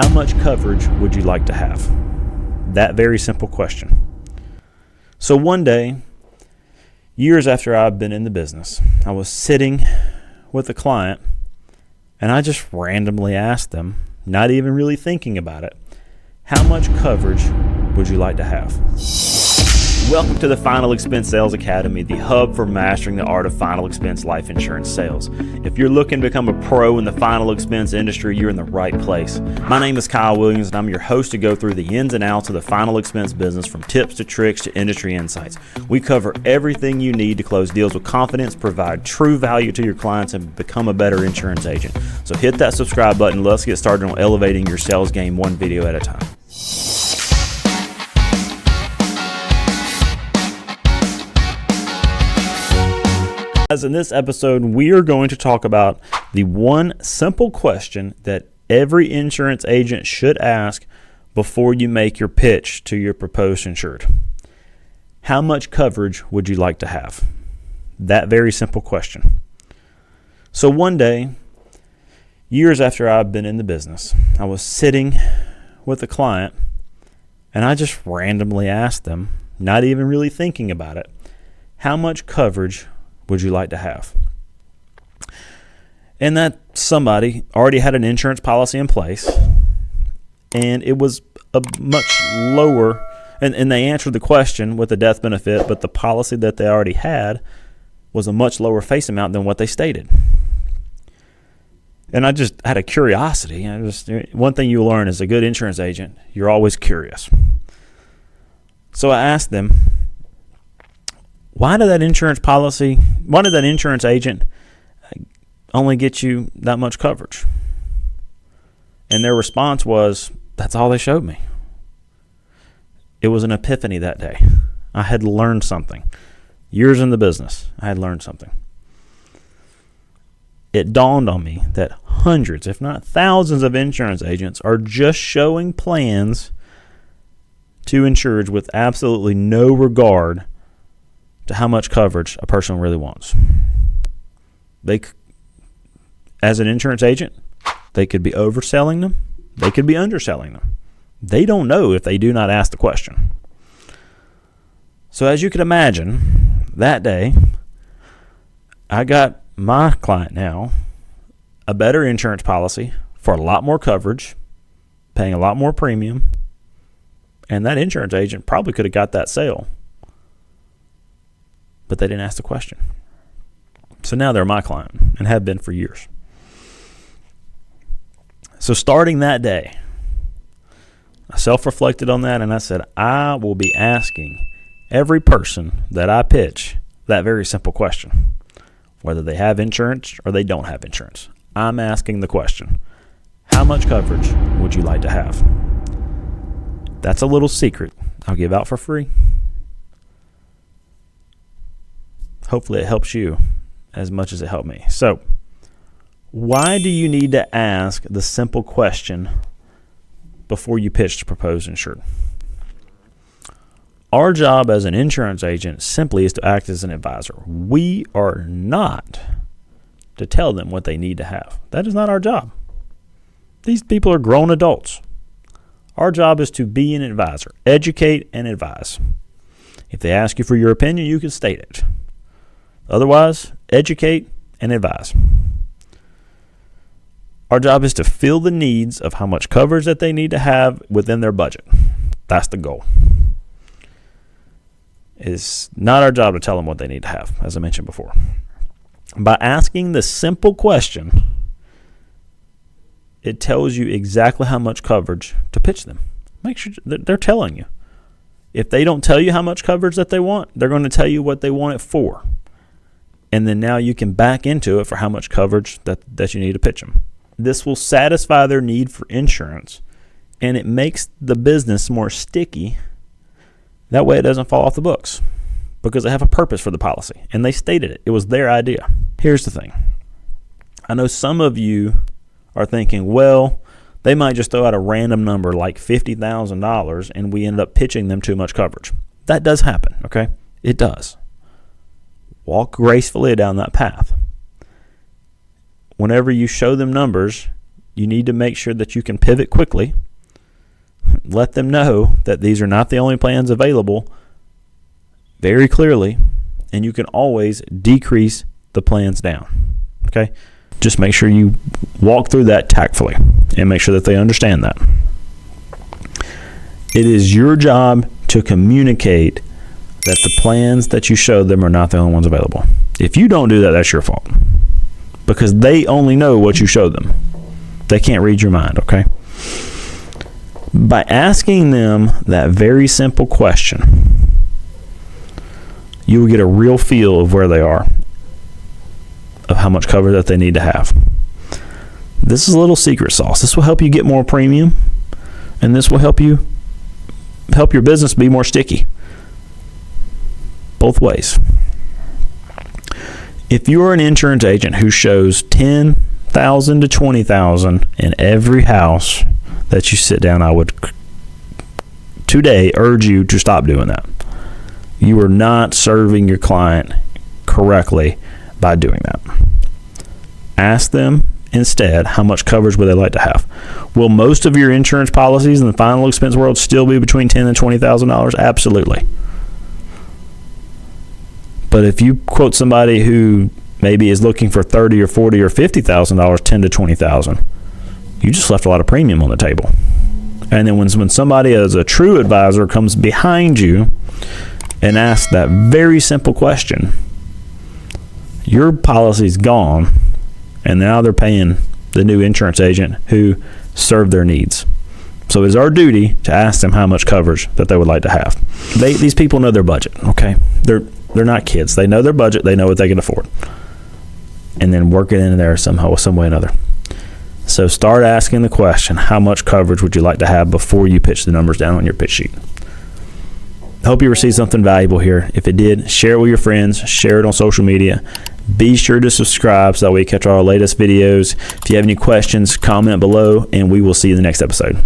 How much coverage would you like to have? That very simple question. So one day, years after I've been in the business, I was sitting with a client and I just randomly asked them, not even really thinking about it, how much coverage would you like to have? Welcome to the Final Expense Sales Academy, the hub for mastering the art of final expense life insurance sales. If you're looking to become a pro in the final expense industry, you're in the right place. My name is Kyle Williams, and I'm your host to go through the ins and outs of the final expense business, from tips to tricks to industry insights. We cover everything you need to close deals with confidence, provide true value to your clients, and become a better insurance agent. So hit that subscribe button. Let's get started on elevating your sales game one video at a time. As in this episode, we are going to talk about the one simple question that every insurance agent should ask before you make your pitch to your proposed insured. How much coverage would you like to have? That very simple question. So one day, years after I've been in the business, I was sitting with a client and I just randomly asked them, not even really thinking about it, how much coverage would you like to have? And that somebody already had an insurance policy in place, and it was a much lower, and they answered the question with a death benefit, but the policy that they already had was a much lower face amount than what they stated. And I just had a curiosity. One thing you learn as a good insurance agent, you're always curious. So I asked them, why did that insurance agent only get you that much coverage? And their response was, that's all they showed me. It was an epiphany that day. I had learned something. Years in the business, I had learned something. It dawned on me that hundreds, if not thousands, of insurance agents are just showing plans to insureds with absolutely no regard to how much coverage a person really wants. As an insurance agent, they could be overselling them. They could be underselling them. They don't know if they do not ask the question. So as you can imagine, that day, I got my client now a better insurance policy for a lot more coverage, paying a lot more premium, and that insurance agent probably could have got that sale, but they didn't ask the question. So now they're my client and have been for years. So starting that day, I self-reflected on that and I said, I will be asking every person that I pitch that very simple question, whether they have insurance or they don't have insurance. I'm asking the question, how much coverage would you like to have? That's a little secret I'll give out for free. Hopefully it helps you as much as it helped me. So, why do you need to ask the simple question before you pitch to propose insured? Our job as an insurance agent simply is to act as an advisor. We are not to tell them what they need to have. That is not our job. These people are grown adults. Our job is to be an advisor, educate and advise. If they ask you for your opinion, you can state it. Otherwise, educate and advise. Our job is to fill the needs of how much coverage that they need to have within their budget. That's the goal. It's not our job to tell them what they need to have, as I mentioned before. By asking the simple question, it tells you exactly how much coverage to pitch them. Make sure that they're telling you. If they don't tell you how much coverage that they want, they're going to tell you what they want it for. And then now you can back into it for how much coverage that you need to pitch them. This will satisfy their need for insurance, and it makes the business more sticky. That way it doesn't fall off the books because they have a purpose for the policy, and they stated it. It was their idea. Here's the thing. I know some of you are thinking, well, they might just throw out a random number like $50,000 and we end up pitching them too much coverage. That does happen, okay? It does. Walk gracefully down that path. Whenever you show them numbers, you need to make sure that you can pivot quickly. Let them know that these are not the only plans available very clearly, and you can always decrease the plans down. Okay? Just make sure you walk through that tactfully and make sure that they understand that. It is your job to communicate that the plans that you showed them are not the only ones available. If you don't do that, that's your fault, because they only know what you showed them. They can't read your mind, okay? By asking them that very simple question, you will get a real feel of where they are, of how much cover that they need to have. This is a little secret sauce. This will help you get more premium, and this will help your business be more sticky. Both ways. If you're an insurance agent who shows $10,000 to $20,000 in every house that you sit down, I would today urge you to stop doing that. You are not serving your client correctly by doing that. Ask them instead, how much coverage would they like to have? Will most of your insurance policies in the final expense world still be between $10,000 and $20,000? Absolutely. But if you quote somebody who maybe is looking for $30,000 or $40,000 or $50,000, $10,000 to $20,000, you just left a lot of premium on the table. And then when somebody as a true advisor comes behind you and asks that very simple question, your policy's gone, and now they're paying the new insurance agent who served their needs. So it's our duty to ask them how much coverage that they would like to have. These people know their budget, okay? They're not kids. They know their budget. They know what they can afford. And then work it in there somehow, some way or another. So start asking the question, how much coverage would you like to have, before you pitch the numbers down on your pitch sheet. Hope you received something valuable here. If it did, share it with your friends. Share it on social media. Be sure to subscribe so that way you catch our latest videos. If you have any questions, comment below, and we will see you in the next episode.